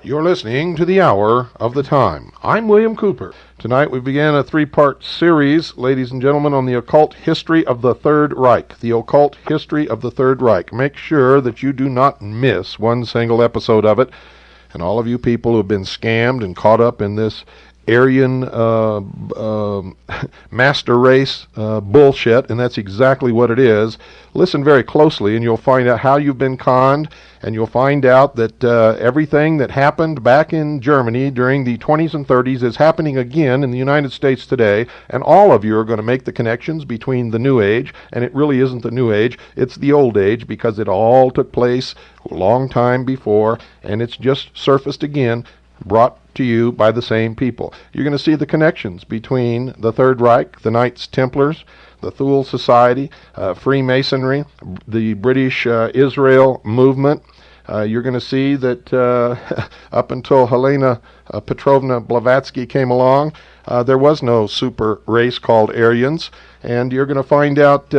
You're listening to The Hour of the Time. I'm William Cooper. Tonight we began a three-part series, ladies and gentlemen, on the occult history of the Third Reich. The occult history of the Third Reich. Make sure that you do not miss one single episode of it. And all of you people who have been scammed and caught up in this Aryan master race bullshit, and that's exactly what it is. Listen very closely and you'll find out how you've been conned, and you'll find out that everything that happened back in Germany during the 20s and 30s is happening again in the United States today, and all of you are going to make the connections between the New Age, and it really isn't the New Age, it's the Old Age, because it all took place a long time before, and it's just surfaced again, brought to you by the same people. You're going to see the connections between the Third Reich, the Knights Templars, the Thule Society, Freemasonry, the British Israel movement. You're going to see that up until Helena Petrovna Blavatsky came along, there was no super race called Aryans, and you're going to find out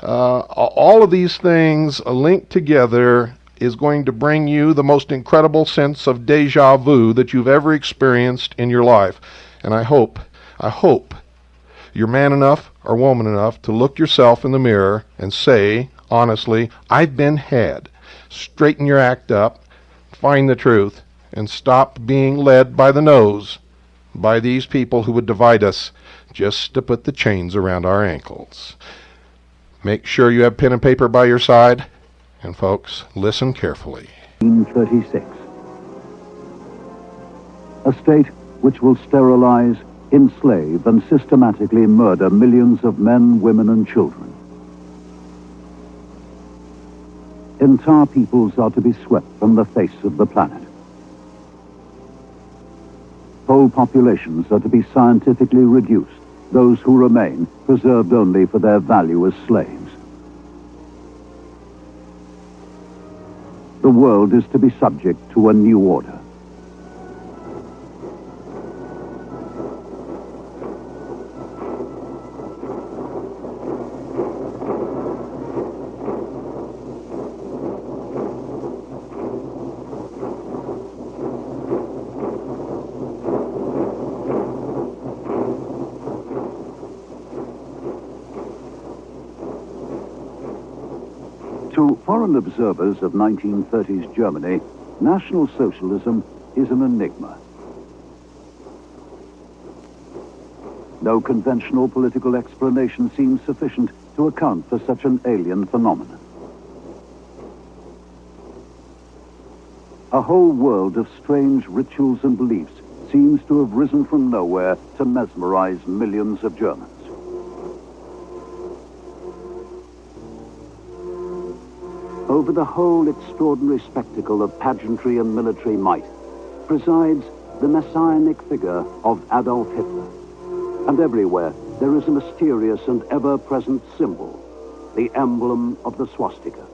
all of these things linked together is going to bring you the most incredible sense of deja vu that you've ever experienced in your life. And I hope you're man enough or woman enough to look yourself in the mirror and say, honestly, I've been had. Straighten your act up, find the truth, and stop being led by the nose by these people who would divide us just to put the chains around our ankles. Make sure you have pen and paper by your side. And folks, listen carefully. 1936. A state which will sterilize, enslave, and systematically murder millions of men, women, and children. Entire peoples are to be swept from the face of the planet. Whole populations are to be scientifically reduced, those who remain preserved only for their value as slaves. The world is to be subject to a new order. To foreign observers of 1930s Germany, National Socialism is an enigma. No conventional political explanation seems sufficient to account for such an alien phenomenon. A whole world of strange rituals and beliefs seems to have risen from nowhere to mesmerize millions of Germans. Over the whole extraordinary spectacle of pageantry and military might presides the messianic figure of Adolf Hitler. And everywhere there is a mysterious and ever-present symbol, the emblem of the swastika.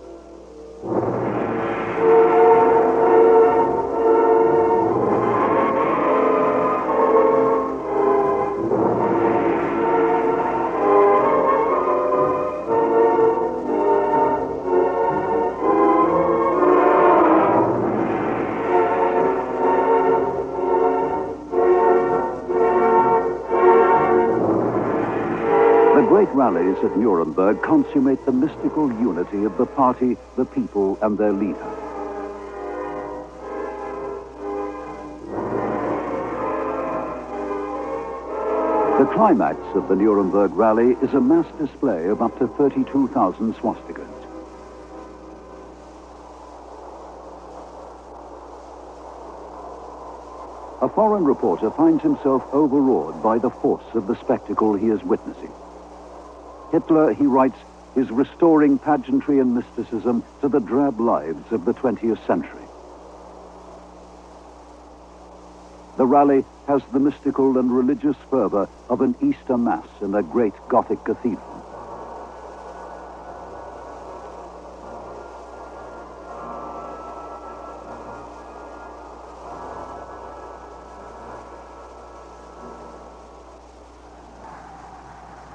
Rallies at Nuremberg consummate the mystical unity of the party, the people, and their leader. The climax of the Nuremberg rally is a mass display of up to 32,000 swastikas. A foreign reporter finds himself overawed by the force of the spectacle he is witnessing. Hitler, he writes, is restoring pageantry and mysticism to the drab lives of the 20th century. The rally has the mystical and religious fervor of an Easter Mass in a great Gothic cathedral.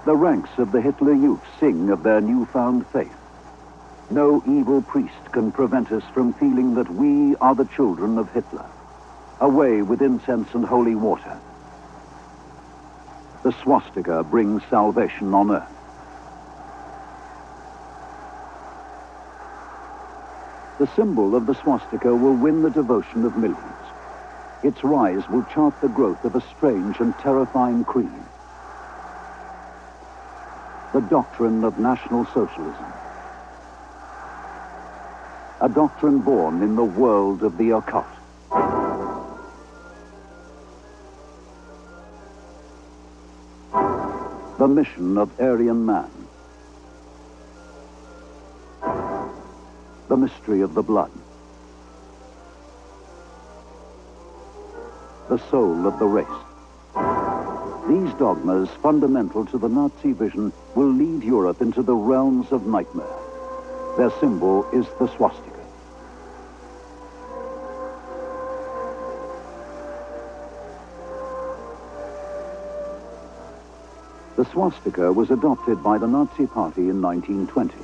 The ranks of the Hitler Youth sing of their newfound faith. No evil priest can prevent us from feeling that we are the children of Hitler. away with incense and holy water. The swastika brings salvation on earth. The symbol of the swastika will win the devotion of millions. Its rise will chart the growth of a strange and terrifying creed. The doctrine of National Socialism. A doctrine born in the world of the occult. The mission of Aryan man. The mystery of the blood. The soul of the race. These dogmas, fundamental to the Nazi vision, will lead Europe into the realms of nightmare. Their symbol is the swastika. The swastika was adopted by the Nazi Party in 1920,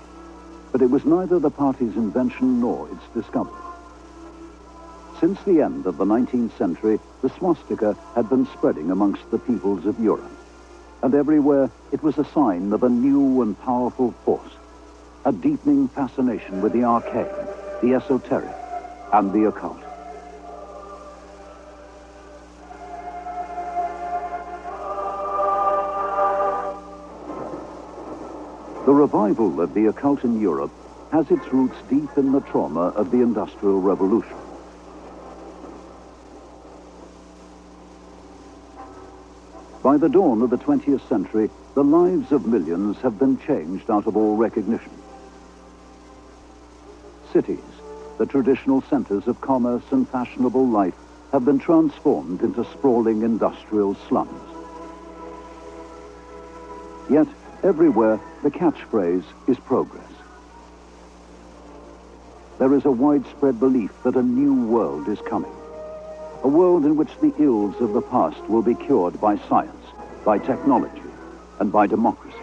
but it was neither the party's invention nor its discovery. Since the end of the 19th century, the swastika had been spreading amongst the peoples of Europe, and everywhere it was a sign of a new and powerful force, a deepening fascination with the arcane, the esoteric, and the occult. The revival of the occult in Europe has its roots deep in the trauma of the Industrial Revolution. By the dawn of the 20th century, the lives of millions have been changed out of all recognition. Cities, the traditional centers of commerce and fashionable life, have been transformed into sprawling industrial slums. Yet, everywhere, the catchphrase is progress. There is a widespread belief that a new world is coming. A world in which the ills of the past will be cured by science, by technology, and by democracy.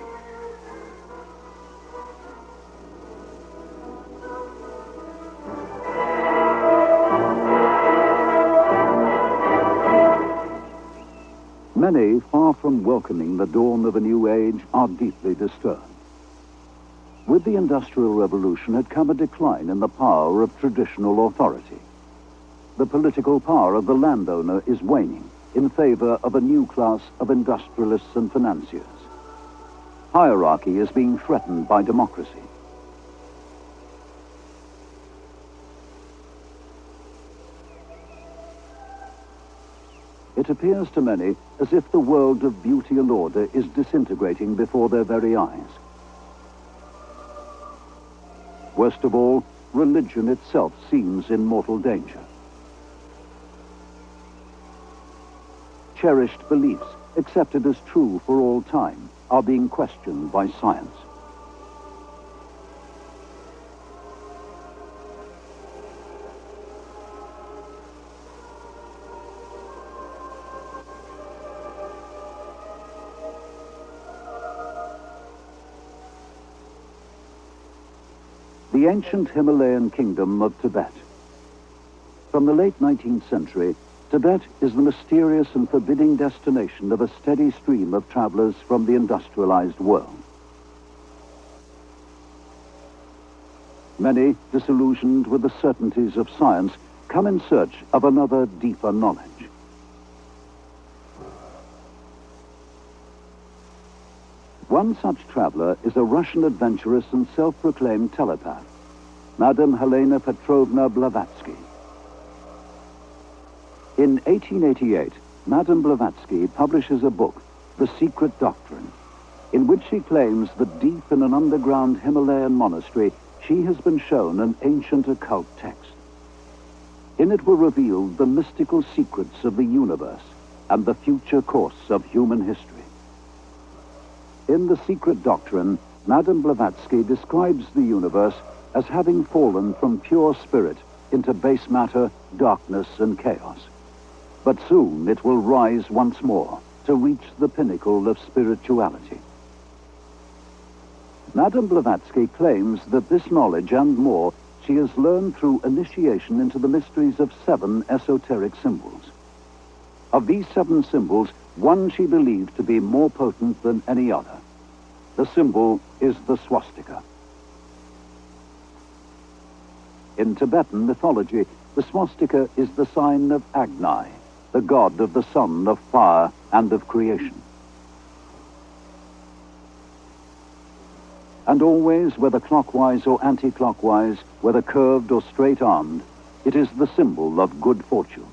Many, far from welcoming the dawn of a new age, are deeply disturbed. With the Industrial Revolution had come a decline in the power of traditional authority. The political power of the landowner is waning in favor of a new class of industrialists and financiers. Hierarchy is being threatened by democracy. It appears to many as if the world of beauty and order is disintegrating before their very eyes. Worst of all, religion itself seems in mortal danger. Cherished beliefs, accepted as true for all time, are being questioned by science. The ancient Himalayan kingdom of Tibet. From the late 19th century, Tibet is the mysterious and forbidding destination of a steady stream of travelers from the industrialized world. Many, disillusioned with the certainties of science, come in search of another, deeper knowledge. One such traveler is a Russian adventuress and self-proclaimed telepath, Madame Helena Petrovna Blavatsky. In 1888, Madame Blavatsky publishes a book, The Secret Doctrine, in which she claims that deep in an underground Himalayan monastery, she has been shown an ancient occult text. In it were revealed the mystical secrets of the universe and the future course of human history. In The Secret Doctrine, Madame Blavatsky describes the universe as having fallen from pure spirit into base matter, darkness, and chaos. But soon it will rise once more to reach the pinnacle of spirituality. Madame Blavatsky claims that this knowledge and more she has learned through initiation into the mysteries of 7 esoteric symbols. Of these 7 symbols, one she believed to be more potent than any other. The symbol is the swastika. In Tibetan mythology, the swastika is the sign of Agni, the god of the sun, of fire, and of creation. And always, whether clockwise or anti-clockwise, whether curved or straight-armed, it is the symbol of good fortune.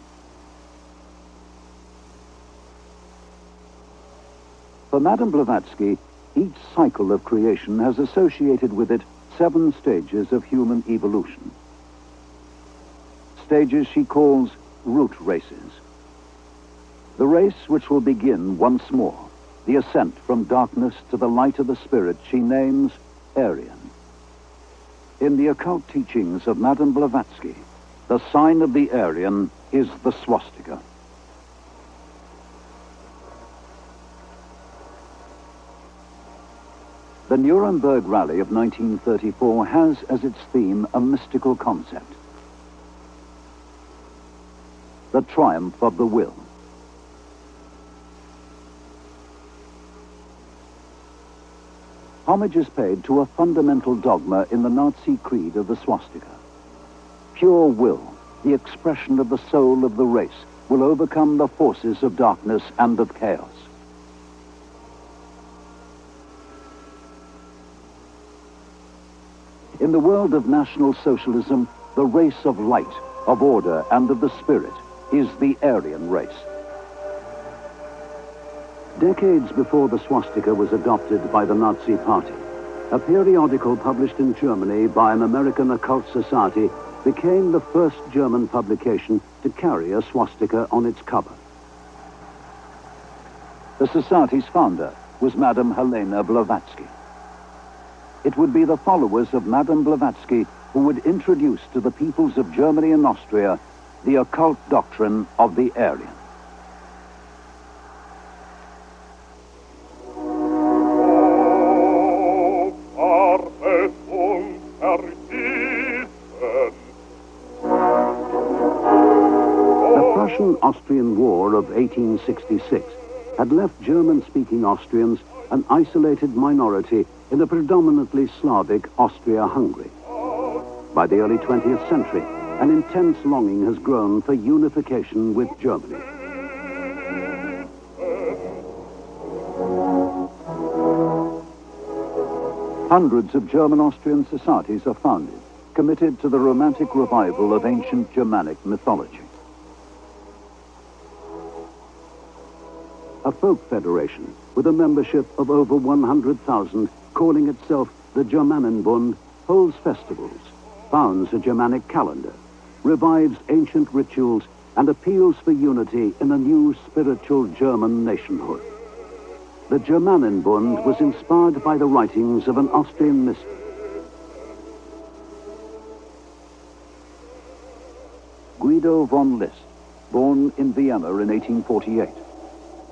For Madame Blavatsky, each cycle of creation has associated with it 7 stages of human evolution. Stages she calls root races. The race which will begin once more, the ascent from darkness to the light of the spirit, she names Aryan. In the occult teachings of Madame Blavatsky, the sign of the Aryan is the swastika. The Nuremberg Rally of 1934 has as its theme a mystical concept: the triumph of the will. Homage is paid to a fundamental dogma in the Nazi creed of the swastika. Pure will, the expression of the soul of the race, will overcome the forces of darkness and of chaos. In the world of National Socialism, the race of light, of order, and of the spirit is the Aryan race. Decades before the swastika was adopted by the Nazi Party, a periodical published in Germany by an American occult society became the first German publication to carry a swastika on its cover. The society's founder was Madame Helena Blavatsky. It would be the followers of Madame Blavatsky who would introduce to the peoples of Germany and Austria the occult doctrine of the Aryan. The Prussian-Austrian War of 1866 had left German-speaking Austrians an isolated minority in a predominantly Slavic Austria-Hungary. By the early 20th century, an intense longing has grown for unification with Germany. Hundreds of German-Austrian societies are founded, committed to the romantic revival of ancient Germanic mythology. A folk federation with a membership of over 100,000, calling itself the Germanenbund, holds festivals, founds a Germanic calendar, revives ancient rituals, and appeals for unity in a new spiritual German nationhood. The Germanenbund was inspired by the writings of an Austrian mystic. Guido von List, born in Vienna in 1848,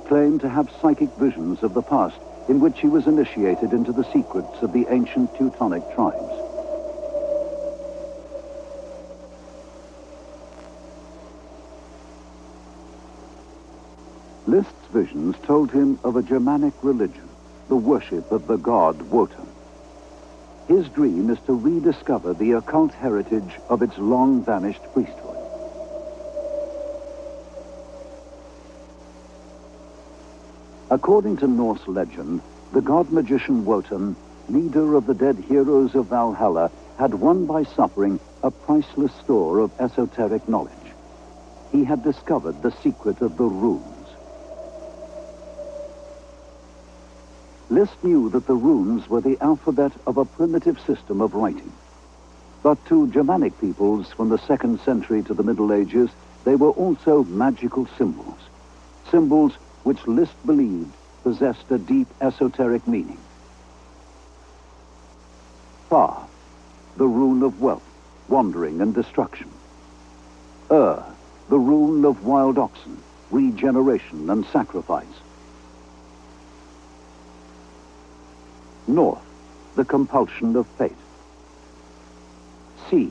claimed to have psychic visions of the past in which he was initiated into the secrets of the ancient Teutonic tribes. List's visions told him of a Germanic religion, the worship of the god Wotan. His dream is to rediscover the occult heritage of its long-vanished priesthood. According to Norse legend, the god-magician Wotan, leader of the dead heroes of Valhalla, had won by suffering a priceless store of esoteric knowledge. He had discovered the secret of the runes. List knew that the runes were the alphabet of a primitive system of writing. But to Germanic peoples from the 2nd century to the Middle Ages, they were also magical symbols. Symbols which List believed possessed a deep esoteric meaning. Fa, the rune of wealth, wandering and destruction. The rune of wild oxen, regeneration and sacrifice. North, the compulsion of fate. Sea,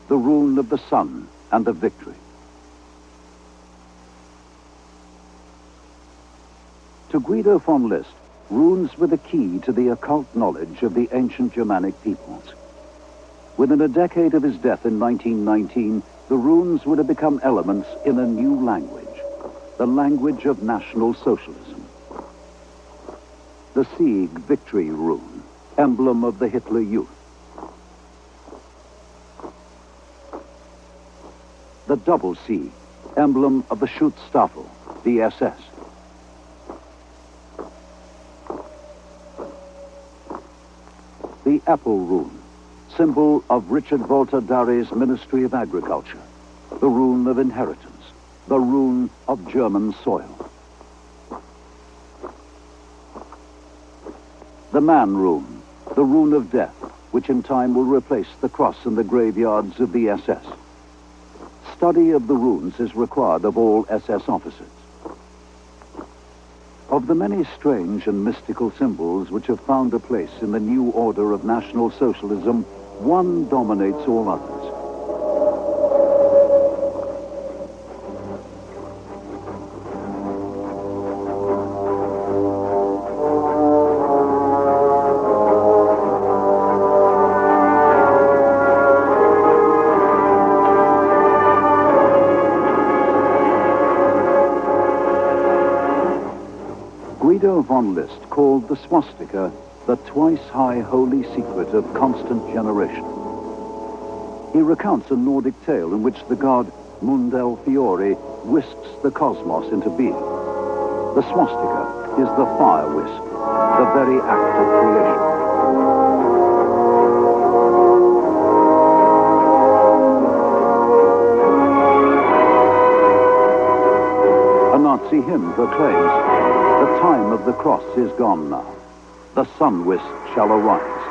the rune of the sun and of victory. To Guido von List, runes were the key to the occult knowledge of the ancient Germanic peoples. Within a decade of his death in 1919, the runes would have become elements in a new language, the language of National Socialism. The Sieg victory rune, emblem of the Hitler Youth. The double C, emblem of the Schutzstaffel, the SS. The apple rune, symbol of Richard Walter Darry's Ministry of Agriculture, the rune of inheritance, the rune of German soil. The man rune, the rune of death, which in time will replace the cross in the graveyards of the SS. Study of the runes is required of all SS officers. Of the many strange and mystical symbols which have found a place in the new order of National Socialism, one dominates all others. Guido von List called the swastika the twice-high holy secret of constant generation. He recounts a Nordic tale in which the god Mundel Fiore whisks the cosmos into being. The swastika is the fire whisk, the very act of creation. A Nazi hymn proclaims, "The time of the cross is gone now. The sun whisk shall arise.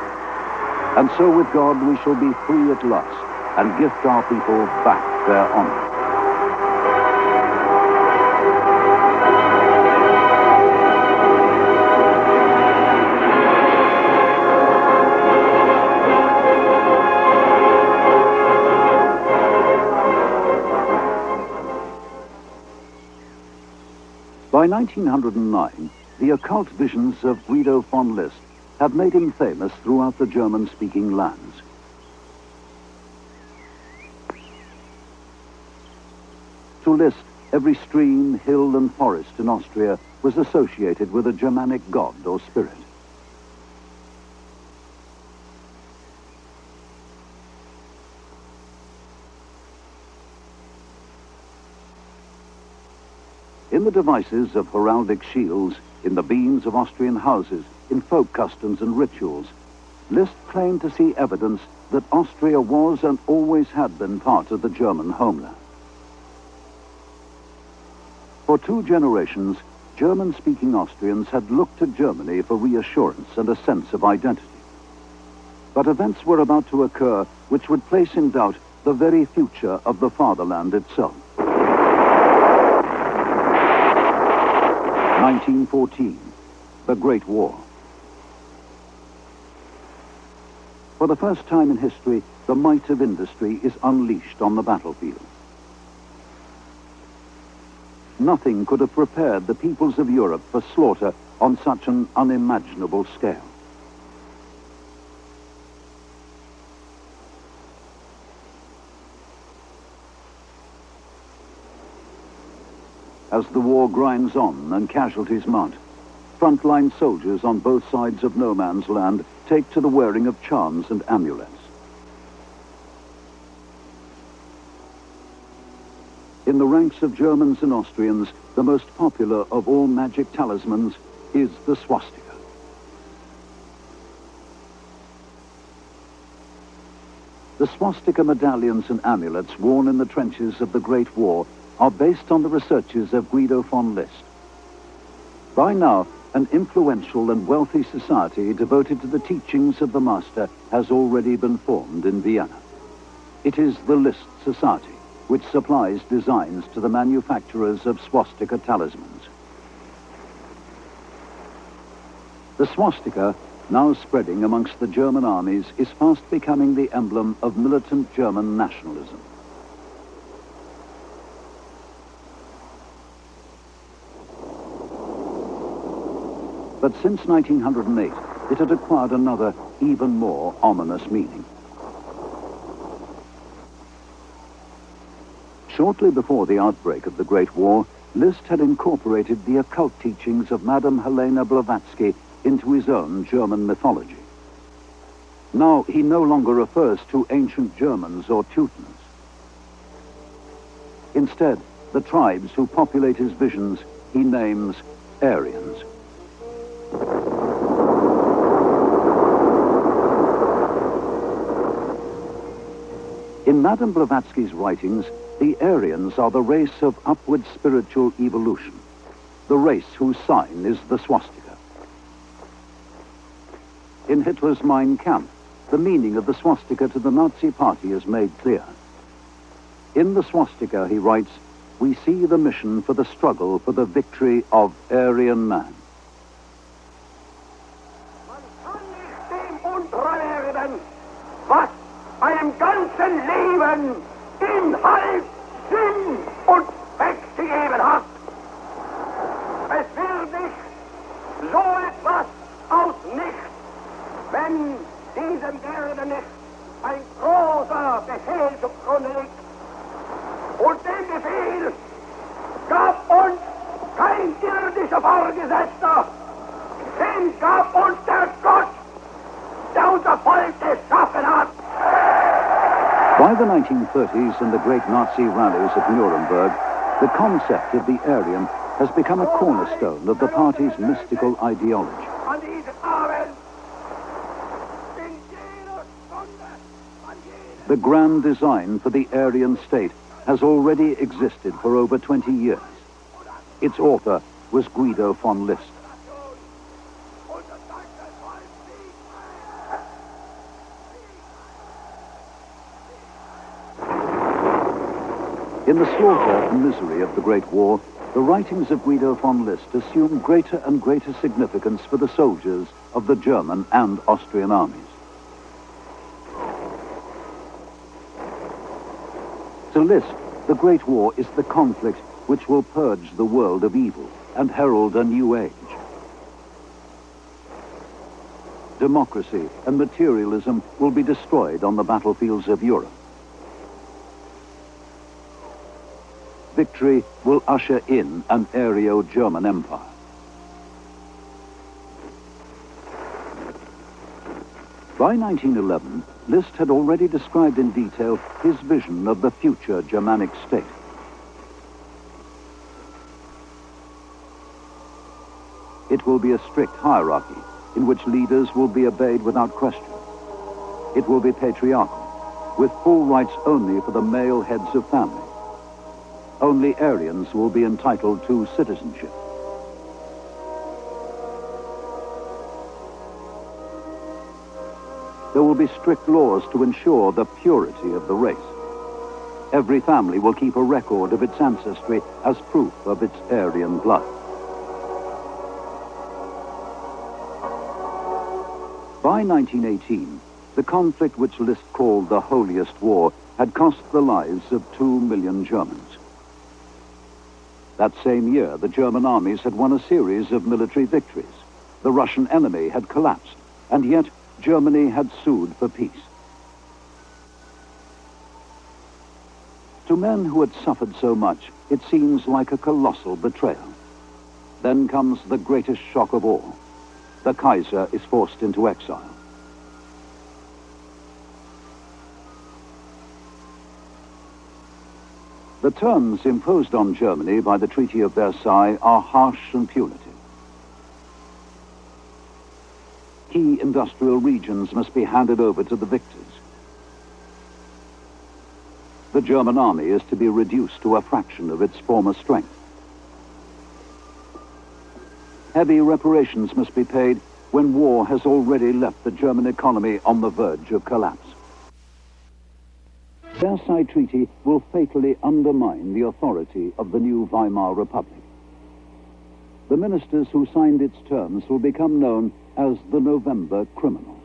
And so with God we shall be free at last and gift our people back their honor." By 1909, the occult visions of Guido von List have made him famous throughout the German-speaking lands. To List, every stream, hill, and forest in Austria was associated with a Germanic god or spirit. In the devices of heraldic shields, in the beams of Austrian houses, in folk customs and rituals, List claimed to see evidence that Austria was and always had been part of the German homeland. For 2 generations, German-speaking Austrians had looked to Germany for reassurance and a sense of identity. But events were about to occur which would place in doubt the very future of the fatherland itself. 1914, the Great War. For the first time in history, the might of industry is unleashed on the battlefield. Nothing could have prepared the peoples of Europe for slaughter on such an unimaginable scale. As the war grinds on and casualties mount, frontline soldiers on both sides of no man's land take to the wearing of charms and amulets. In the ranks of Germans and Austrians, the most popular of all magic talismans is the swastika. The swastika medallions and amulets worn in the trenches of the Great War are based on the researches of Guido von List. By now, an influential and wealthy society devoted to the teachings of the master has already been formed in Vienna. It is the List Society, which supplies designs to the manufacturers of swastika talismans. The swastika, now spreading amongst the German armies, is fast becoming the emblem of militant German nationalism. But since 1908, it had acquired another, even more ominous meaning. Shortly before the outbreak of the Great War, Liszt had incorporated the occult teachings of Madame Helena Blavatsky into his own German mythology. Now he no longer refers to ancient Germans or Teutons. Instead, the tribes who populate his visions he names Aryans. In Madame Blavatsky's writings, the Aryans are the race of upward spiritual evolution, the race whose sign is the swastika. In Hitler's Mein Kampf, the meaning of the swastika to the Nazi party is made clear. In the swastika, he writes, we see the mission for the struggle for the victory of Aryan man. Man kann nicht dem untreu werden, was einem ganzen Leben Inhalt, Sinn und Zweck gegeben hat. Es wird nicht so etwas aus nichts, wenn diesem Werden nicht ein großer Befehl zugrunde liegt. Und den Befehl gab uns kein irdischer Vorgesetzter, den gab uns der Gott, der unser Volk geschaffen hat. By the 1930s and the great Nazi rallies at Nuremberg, the concept of the Aryan has become a cornerstone of the party's mystical ideology. An diesem Abend in jeder Stunde, an jeder The grand design for the Aryan state has already existed for over 20 years. Its author was Guido von List. In the slaughter and misery of the Great War, the writings of Guido von List assume greater and greater significance for the soldiers of the German and Austrian armies. To List, the Great War is the conflict which will purge the world of evil and herald a new age. Democracy and materialism will be destroyed on the battlefields of Europe. Victory will usher in an Aryo-German empire. By 1911, Liszt had already described in detail his vision of the future Germanic state. It will be a strict hierarchy in which leaders will be obeyed without question. It will be patriarchal, with full rights only for the male heads of family. Only Aryans will be entitled to citizenship. There will be strict laws to ensure the purity of the race. Every family will keep a record of its ancestry as proof of its Aryan blood. By 1918, the conflict which Liszt called the holiest war had cost the lives of 2 million Germans. That same year, the German armies had won a series of military victories. The Russian enemy had collapsed, and yet Germany had sued for peace. To men who had suffered so much, it seems like a colossal betrayal. Then comes the greatest shock of all. The Kaiser is forced into exile. The terms imposed on Germany by the Treaty of Versailles are harsh and punitive. Key industrial regions must be handed over to the victors. The German army is to be reduced to a fraction of its former strength. Heavy reparations must be paid when war has already left the German economy on the verge of collapse. The Versailles Treaty will fatally undermine the authority of the new Weimar Republic. The ministers who signed its terms will become known as the November criminals.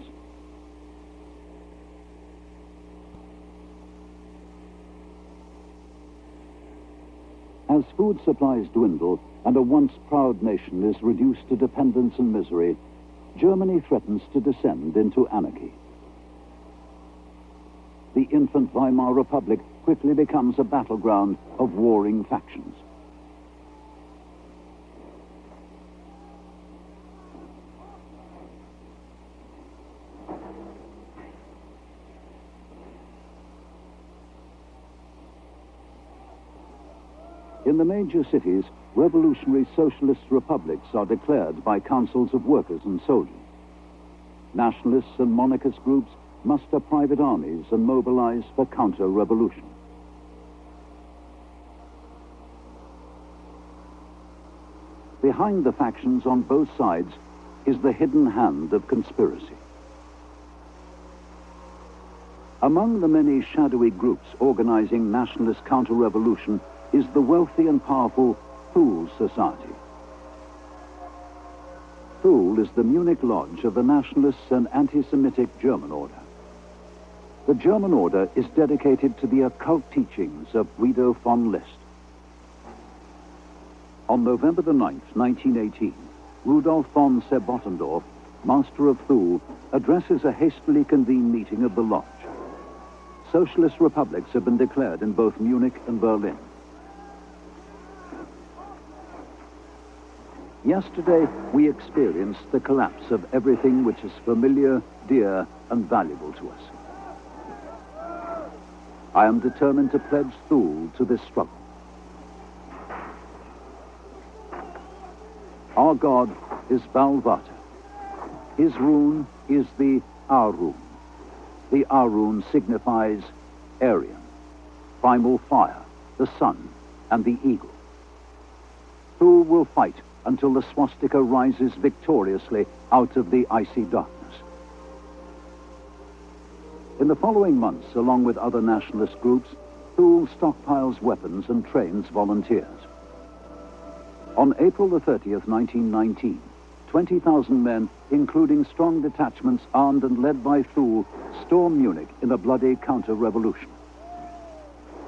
As food supplies dwindle, and a once proud nation is reduced to dependence and misery, Germany threatens to descend into anarchy. The infant Weimar Republic quickly becomes a battleground of warring factions. In the major cities, revolutionary socialist republics are declared by councils of workers and soldiers. Nationalists and monarchist groups muster private armies and mobilize for counter-revolution. Behind the factions on both sides is the hidden hand of conspiracy. Among the many shadowy groups organizing nationalist counter-revolution is the wealthy and powerful Thule Society. Thule is the Munich lodge of the nationalists and anti-Semitic German order. The German order is dedicated to the occult teachings of Guido von List. On November the 9th, 1918, Rudolf von Sebottendorf, master of Thule, addresses a hastily convened meeting of the lodge. Socialist republics have been declared in both Munich and Berlin. Yesterday, we experienced the collapse of everything which is familiar, dear, and valuable to us. I am determined to pledge Thule to this struggle. Our god is Balvata. His rune is the Arun. The Arun signifies Aryan, primal fire, the sun, and the eagle. Thule will fight until the swastika rises victoriously out of the icy darkness. In the following months, along with other nationalist groups, Thule stockpiles weapons and trains volunteers. On April the 30th, 1919, 20,000 men, including strong detachments armed and led by Thule, storm Munich in a bloody counter-revolution.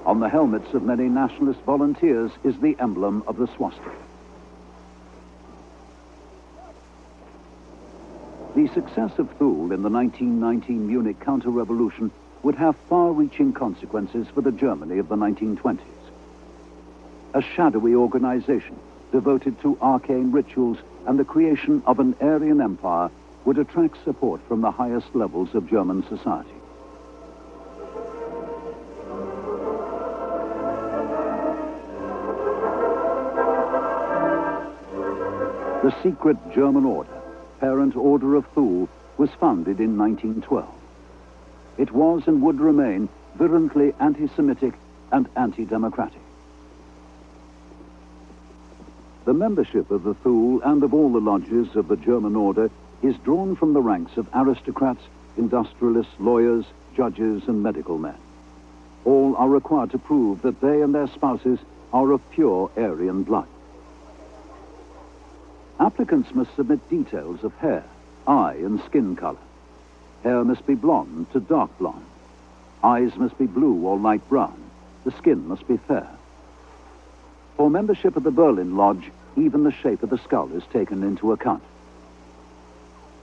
On the helmets of many nationalist volunteers is the emblem of the swastika. The success of Thule in the 1919 Munich counter-revolution would have far-reaching consequences for the Germany of the 1920s. A shadowy organization devoted to arcane rituals and the creation of an Aryan empire would attract support from the highest levels of German society. The secret German order, parent order of Thule, was founded in 1912. It was and would remain virulently anti-Semitic and anti-democratic. The membership of the Thule and of all the lodges of the German order is drawn from the ranks of aristocrats, industrialists, lawyers, judges, and medical men. All are required to prove that they and their spouses are of pure Aryan blood. Applicants must submit details of hair, eye, and skin color. Hair must be blonde to dark blonde. Eyes must be blue or light brown. The skin must be fair. For membership of the Berlin Lodge, even the shape of the skull is taken into account.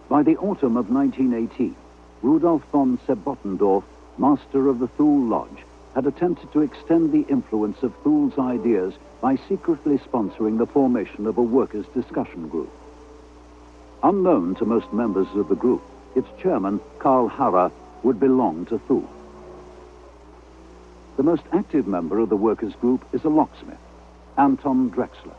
By the autumn of 1918, Rudolf von Sebottendorf, master of the Thule Lodge, had attempted to extend the influence of Thule's ideas by secretly sponsoring the formation of a workers' discussion group. Unknown to most members of the group, its chairman, Karl Harrer, would belong to Thule. The most active member of the workers' group is a locksmith, Anton Drexler.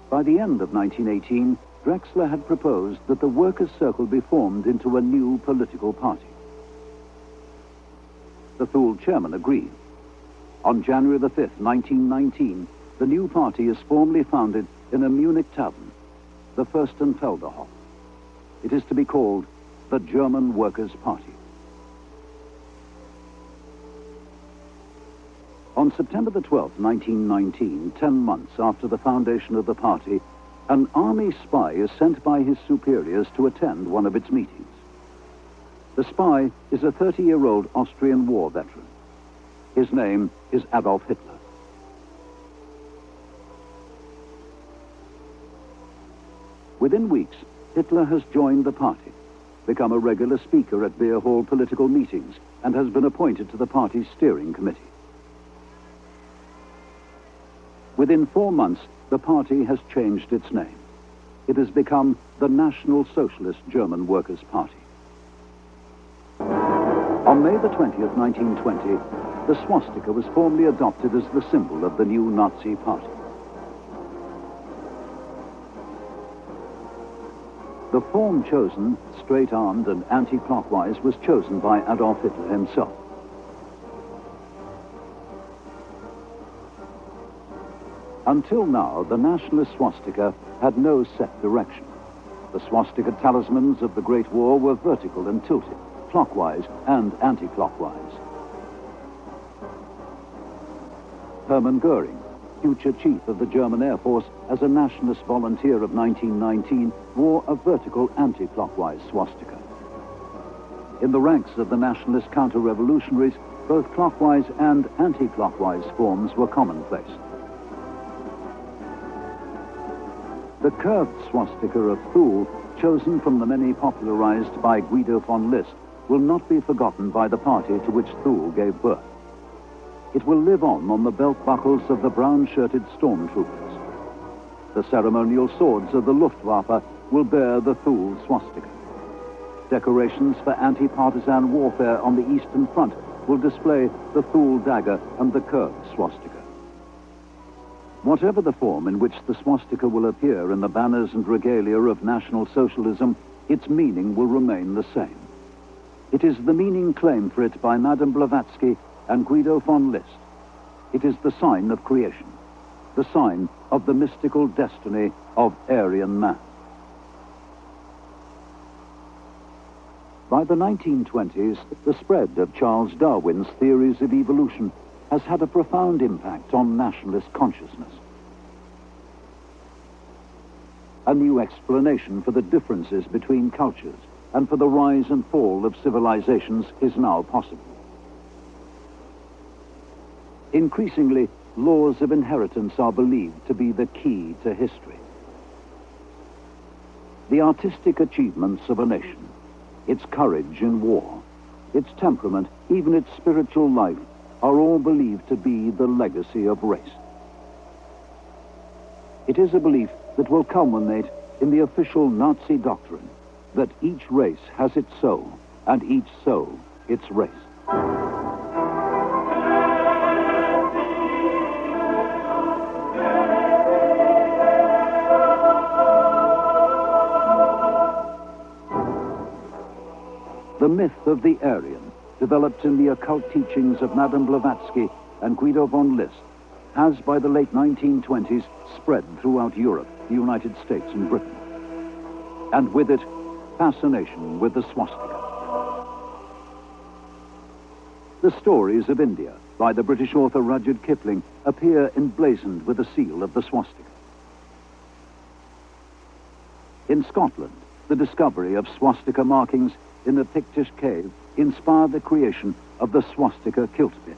By the end of 1918, Drexler had proposed that the workers' circle be formed into a new political party. The Thule chairman agreed. On January the 5th, 1919, the new party is formally founded in a Munich tavern, the Fürstenfelderhof. It is to be called the German Workers' Party. On September the 12th, 1919, 10 months after the foundation of the party, an army spy is sent by his superiors to attend one of its meetings. The spy is a 30-year-old Austrian war veteran. His name is Adolf Hitler. Within weeks, Hitler has joined the party, become a regular speaker at beer hall political meetings, and has been appointed to the party's steering committee. Within 4 months, the party has changed its name. It has become the National Socialist German Workers' Party. On May the 20th, 1920, the swastika was formally adopted as the symbol of the new Nazi party. The form chosen, straight-armed and anti-clockwise, was chosen by Adolf Hitler himself. Until now, the nationalist swastika had no set direction. The swastika talismans of the Great War were vertical and tilted, clockwise and anti-clockwise. Hermann Goering, future chief of the German Air Force, as a nationalist volunteer of 1919, wore a vertical anti-clockwise swastika. In the ranks of the nationalist counter-revolutionaries, both clockwise and anti-clockwise forms were commonplace. The curved swastika of Thule, chosen from the many popularized by Guido von List, will not be forgotten by the party to which Thule gave birth. It will live on the belt buckles of the brown-shirted stormtroopers. The ceremonial swords of the Luftwaffe will bear the Thule swastika. Decorations for anti-partisan warfare on the Eastern Front will display the Thule dagger and the curved swastika. Whatever the form in which the swastika will appear in the banners and regalia of National Socialism, its meaning will remain the same. It is the meaning claimed for it by Madame Blavatsky and Guido von List. It is the sign of creation, the sign of the mystical destiny of Aryan man. By the 1920s, the spread of Charles Darwin's theories of evolution has had a profound impact on nationalist consciousness. A new explanation for the differences between cultures and for the rise and fall of civilizations is now possible. Increasingly, laws of inheritance are believed to be the key to history. The artistic achievements of a nation, its courage in war, its temperament, even its spiritual life, are all believed to be the legacy of race. It is a belief that will culminate in the official Nazi doctrine that each race has its soul, and each soul its race. The myth of the Aryan, developed in the occult teachings of Madame Blavatsky and Guido von List, has by the late 1920s spread throughout Europe, the United States and Britain. And with it, fascination with the swastika. The Stories of India, by the British author Rudyard Kipling, appear emblazoned with the seal of the swastika. In Scotland, the discovery of swastika markings in a Pictish cave inspired the creation of the swastika kilt pin.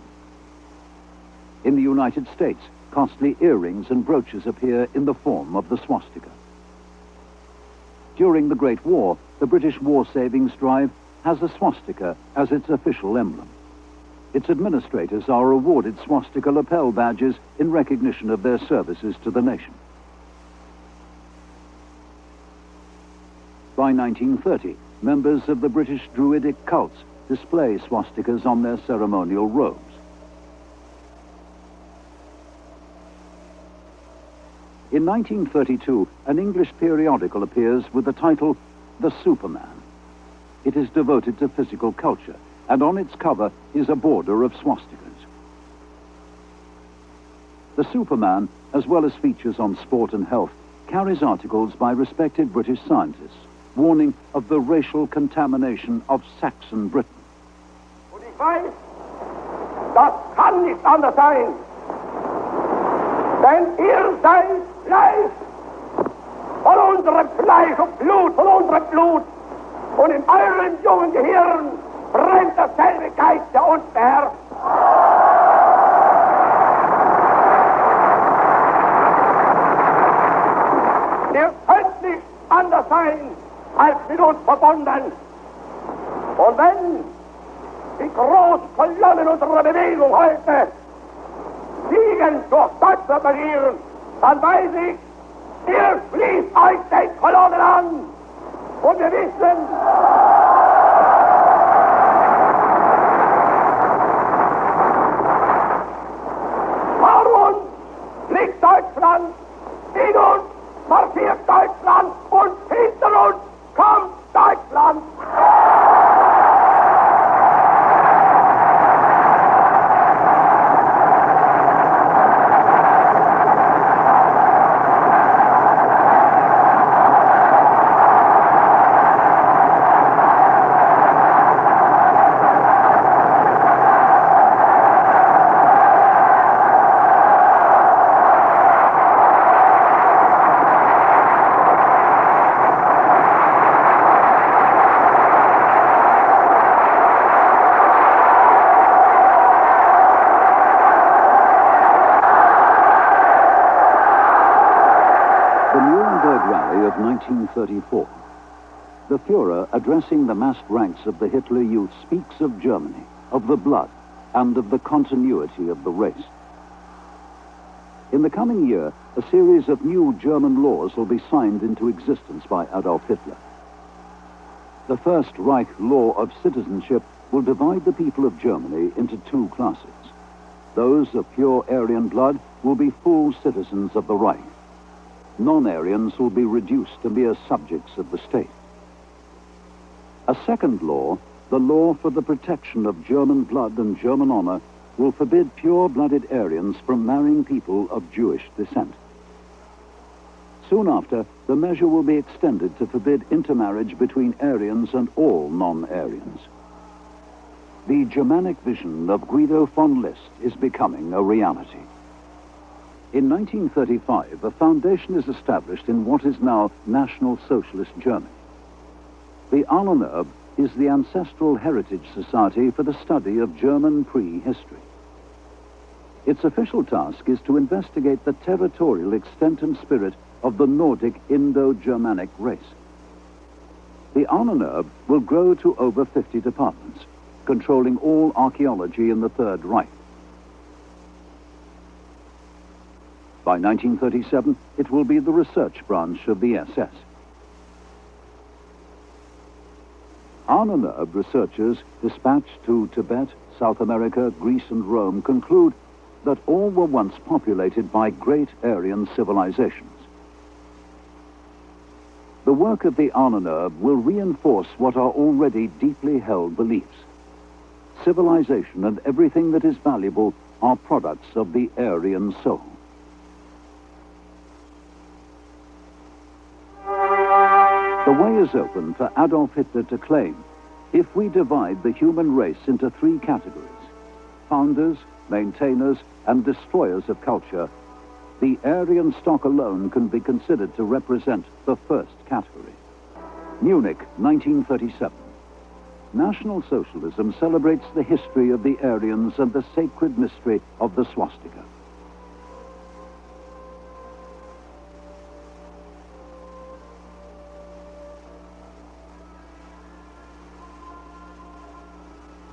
In the United States, costly earrings and brooches appear in the form of the swastika. During the Great War, the British War Savings Drive has a swastika as its official emblem. Its administrators are awarded swastika lapel badges in recognition of their services to the nation. By 1930, members of the British Druidic cults display swastikas on their ceremonial robes. In 1932, an English periodical appears with the title, The Superman. It is devoted to physical culture, and on its cover is a border of swastikas. The Superman, as well as features on sport and health, carries articles by respected British scientists, warning of the racial contamination of Saxon Britain. Und ich weiß, das kann nicht anders sein. Denn ihr seid Fleisch von unserem Fleisch und Blut, von unserem Blut. Und in eurem jungen Gehirn brennt derselbe Geist, der uns beherrscht. Ihr könnt nicht an sein als mit uns verbunden. Und wenn die großen Kolonnen unserer Bewegung heute siegen durch Deutschland marschieren, dann weiß ich, ihr schließt euch den Kolonnen an. Und wir wissen, vor uns liegt Deutschland, in uns marschiert Deutschland und hinter uns kommt Deutschland. Of 1934. The Führer, addressing the massed ranks of the Hitler Youth, speaks of Germany, of the blood, and of the continuity of the race. In the coming year, a series of new German laws will be signed into existence by Adolf Hitler. The first Reich law of citizenship will divide the people of Germany into two classes. Those of pure Aryan blood will be full citizens of the Reich. Non-Aryans will be reduced to mere subjects of the state. A second law, the law for the protection of German blood and German honor, will forbid pure-blooded Aryans from marrying people of Jewish descent. Soon after, the measure will be extended to forbid intermarriage between Aryans and all non-Aryans. The Germanic vision of Guido von List is becoming a reality. In 1935, a foundation is established in what is now National Socialist Germany. The Ahnenerbe is the ancestral heritage society for the study of German prehistory. Its official task is to investigate the territorial extent and spirit of the Nordic Indo-Germanic race. The Ahnenerbe will grow to over 50 departments, controlling all archaeology in the Third Reich. By 1937, it will be the research branch of the SS. Ahnenerbe researchers dispatched to Tibet, South America, Greece, and Rome conclude that all were once populated by great Aryan civilizations. The work of the Ahnenerbe will reinforce what are already deeply held beliefs. Civilization and everything that is valuable are products of the Aryan soul. The way is open for Adolf Hitler to claim, if we divide the human race into three categories, founders, maintainers, and destroyers of culture, the Aryan stock alone can be considered to represent the first category. Munich, 1937. National Socialism celebrates the history of the Aryans and the sacred mystery of the swastika.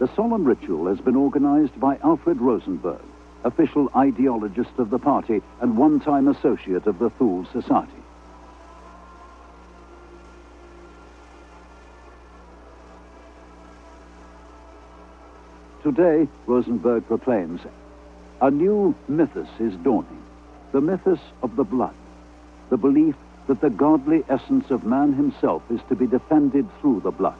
The solemn ritual has been organized by Alfred Rosenberg, official ideologist of the party and one-time associate of the Thule Society. Today, Rosenberg proclaims, a new mythos is dawning, the mythos of the blood, the belief that the godly essence of man himself is to be defended through the blood.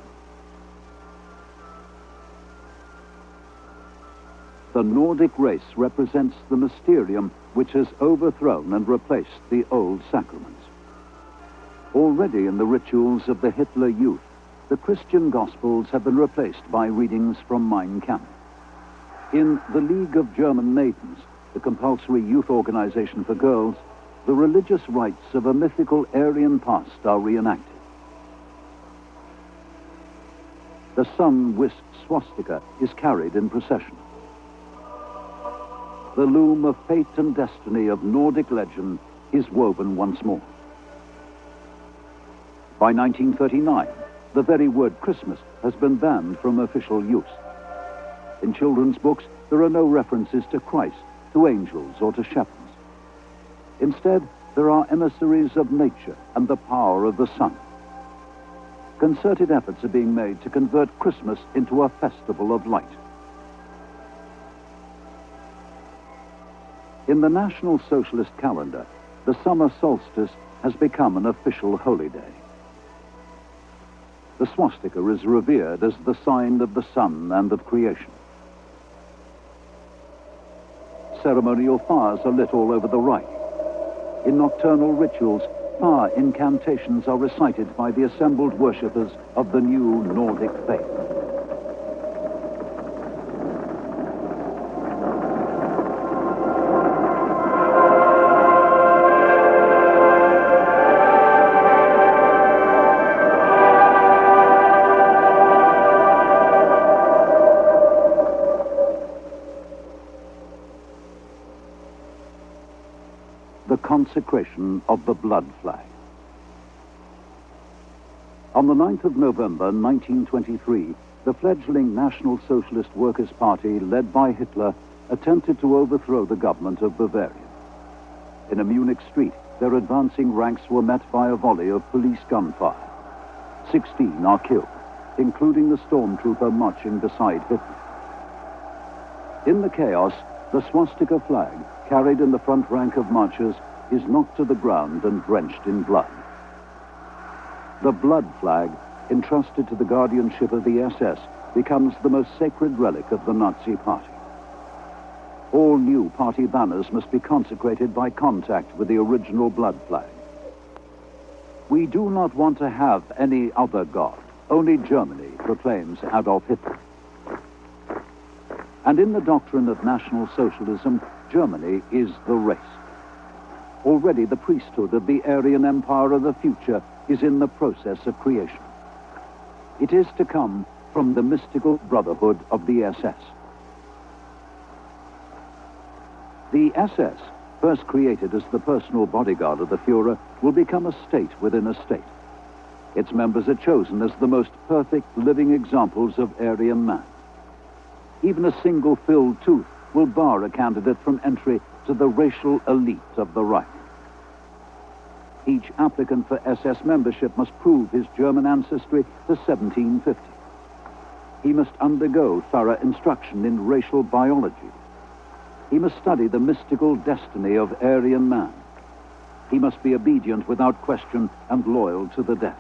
The Nordic race represents the mysterium which has overthrown and replaced the old sacraments. Already in the rituals of the Hitler Youth, the Christian Gospels have been replaced by readings from Mein Kampf. In the League of German Maidens, the compulsory youth organization for girls, the religious rites of a mythical Aryan past are reenacted. The sun-whisked swastika is carried in procession. The loom of fate and destiny of Nordic legend is woven once more. By 1939, the very word Christmas has been banned from official use. In children's books, there are no references to Christ, to angels, or to shepherds. Instead, there are emissaries of nature and the power of the sun. Concerted efforts are being made to convert Christmas into a festival of light. In the National Socialist calendar, the summer solstice has become an official holy day. The swastika is revered as the sign of the sun and of creation. Ceremonial fires are lit all over the Reich. In nocturnal rituals, fire incantations are recited by the assembled worshippers of the new Nordic faith. The consecration of the blood flag. On the 9th of November 1923, the fledgling National Socialist Workers' Party, led by Hitler, attempted to overthrow the government of Bavaria. In a Munich street, their advancing ranks were met by a volley of police gunfire. 16 are killed, including the stormtrooper marching beside Hitler. In the chaos, the swastika flag, carried in the front rank of marchers, is knocked to the ground and drenched in blood. The blood flag, entrusted to the guardianship of the SS, becomes the most sacred relic of the Nazi Party. All new party banners must be consecrated by contact with the original blood flag. We do not want to have any other God. Only Germany, proclaims Adolf Hitler. And in the doctrine of National Socialism, Germany is the race. Already the priesthood of the Aryan Empire of the future is in the process of creation. It is to come from the mystical brotherhood of the SS. The SS, first created as the personal bodyguard of the Führer, will become a state within a state. Its members are chosen as the most perfect living examples of Aryan man. Even a single filled tooth will bar a candidate from entry to the racial elite of the Reich. Each applicant for SS membership must prove his German ancestry to 1750. He must undergo thorough instruction in racial biology. He must study the mystical destiny of Aryan man. He must be obedient without question and loyal to the death.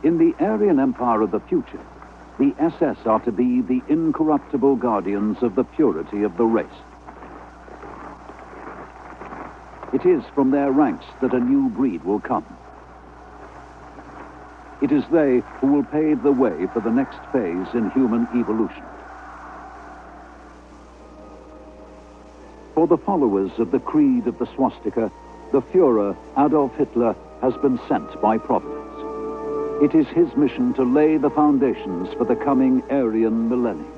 In the Aryan Empire of the future, the SS are to be the incorruptible guardians of the purity of the race. It is from their ranks that a new breed will come. It is they who will pave the way for the next phase in human evolution. For the followers of the creed of the swastika, the Führer, Adolf Hitler, has been sent by Providence. It is his mission to lay the foundations for the coming Aryan millennium.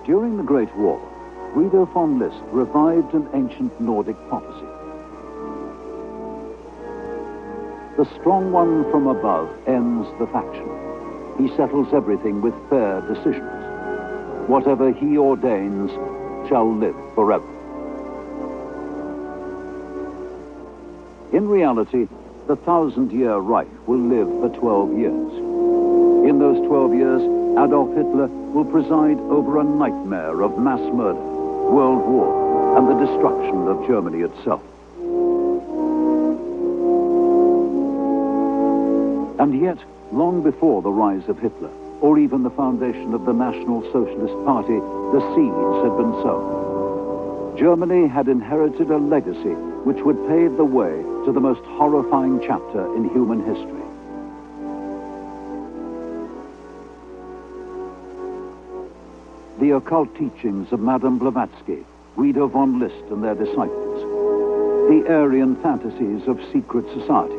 During the Great War, Guido von List revived an ancient Nordic prophecy. The strong one from above ends the faction. He settles everything with fair decisions. Whatever he ordains shall live forever. In reality, the 1,000-year Reich will live for 12 years. In those 12 years, Adolf Hitler will preside over a nightmare of mass murder, world war, and the destruction of Germany itself. And yet, long before the rise of Hitler, or even the foundation of the National Socialist Party, the seeds had been sown. Germany had inherited a legacy which would pave the way to the most horrifying chapter in human history. The occult teachings of Madame Blavatsky, Guido von List and their disciples, the Aryan fantasies of secret societies,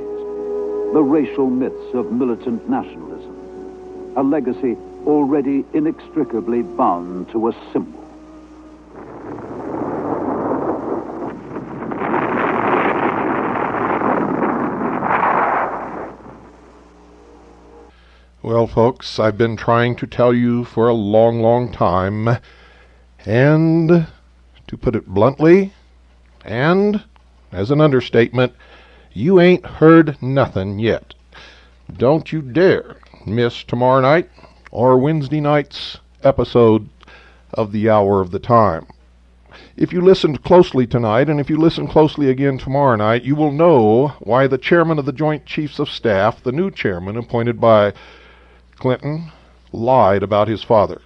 the racial myths of militant nationalism, a legacy already inextricably bound to a symbol. Well, folks, I've been trying to tell you for a long, long time, and, to put it bluntly, and as an understatement, you ain't heard nothing yet. Don't you dare miss tomorrow night or Wednesday night's episode of The Hour of the Time. If you listened closely tonight, and if you listen closely again tomorrow night, you will know why the chairman of the Joint Chiefs of Staff, the new chairman appointed by Clinton, lied about his father,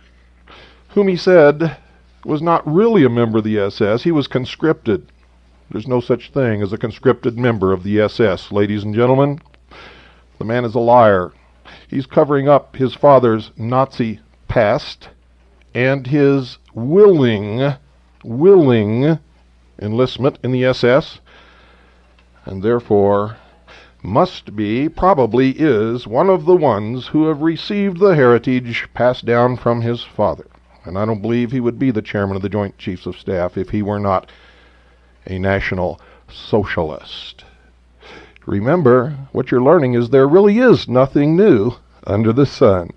whom he said was not really a member of the SS. He was conscripted. There's no such thing as a conscripted member of the SS, ladies and gentlemen. The man is a liar. He's covering up his father's Nazi past and his willing enlistment in the SS, and therefore probably is one of the ones who have received the heritage passed down from his father. And I don't believe he would be the chairman of the Joint Chiefs of Staff if he were not a National Socialist. Remember, what you're learning is there really is nothing new under the sun.